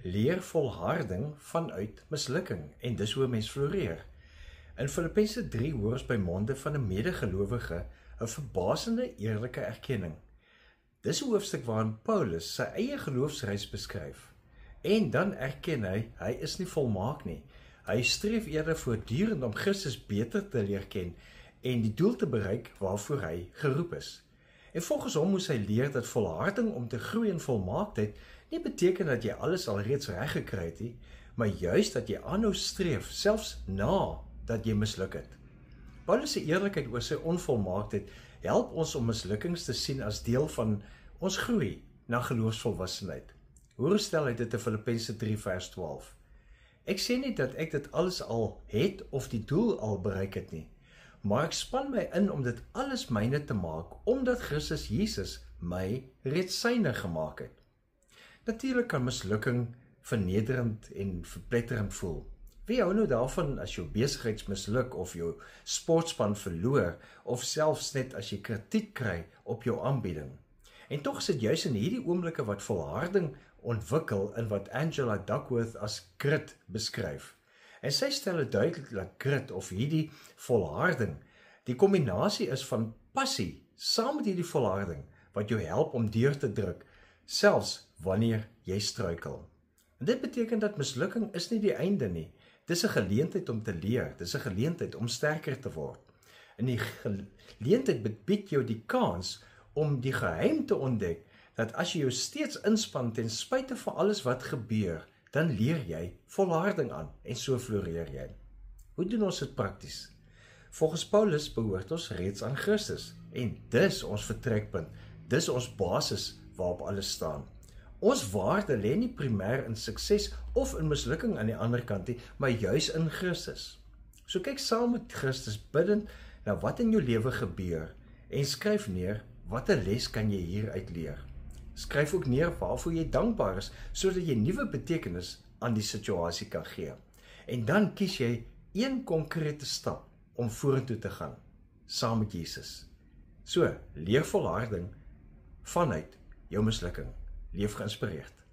leer volharding vanuit mislukking en dis hoe mens floreer. In Filippense 3 hoor ons by monde van 'n medegelowige 'n verbasende eerlike erkenning. Dis 'n hoofstuk waarin Paulus sy eie geloofsreis beskryf. En dan erken hy is nie volmaak nie. Hy streef eerder voortdurend om Christus beter te leer ken en die doel te bereik waarvoor hy geroep is. En volgens hom moes hy leer dat volharding om te groei in volmaaktheid nie beteken dat jy alles alreeds reg gekry het nie, maar juist dat jy aanhou streef, selfs na dat jy misluk het. Paulus se eerlikheid oor sy onvolmaaktheid help ons om mislukkings te sien as deel van ons groei na geloofsvolwassenheid. Hoe stel hy dit in Filippense 3 vers 12? Ek sê nie dat ek dit alles al het of die doel al bereik het nie, maar ek span my in om dit alles myne te maak, omdat Christus Jesus my reeds syne gemaak het. Natuurlik kan mislukking vernederend en verpletterend voel. Wie hou nou daarvan as jou besigheids misluk of jou sportspan verloor of selfs net as jy kritiek kry op jou aanbieding? En tog is dit juis in hierdie oomblikke wat volharding ontwikkel in wat Angela Duckworth as grit beskryf. En sy stel dit duidelik dat grit of hierdie volharding die kombinasie is van passie saam met hierdie volharding wat jou help om deur te druk, selfs wanneer jy struikel. En dit beteken dat mislukking is nie die einde nie. Dis 'n geleentheid om te leer, dis 'n geleentheid om sterker te word. En die geleentheid bied jou die kans om die geheim te ontdek dat as jy jou steeds inspann ten spyte van alles wat gebeur, dan leer jy volharding aan en so floreer jy. Hoe doen ons dit prakties? Volgens Paulus behoort ons reeds aan Christus en dis ons vertrekpunt, dis ons basis waarop alles staan. Ons waarde lê nie primêr in sukses of in mislukking aan die ander kant nie, maar juis in Christus. So kyk saam met Christus bidend na wat in jou lewe gebeur en skryf neer watter les kan jy hieruit leer. Skryf ook neer waarvoor jy dankbaar is, sodat jy nuwe betekenis aan die situasie kan gee. En dan kies jy een konkrete stap om vorentoe te gaan, saam met Jesus. So, leer volharding vanuit jou mislukking. Leef geïnspireerd.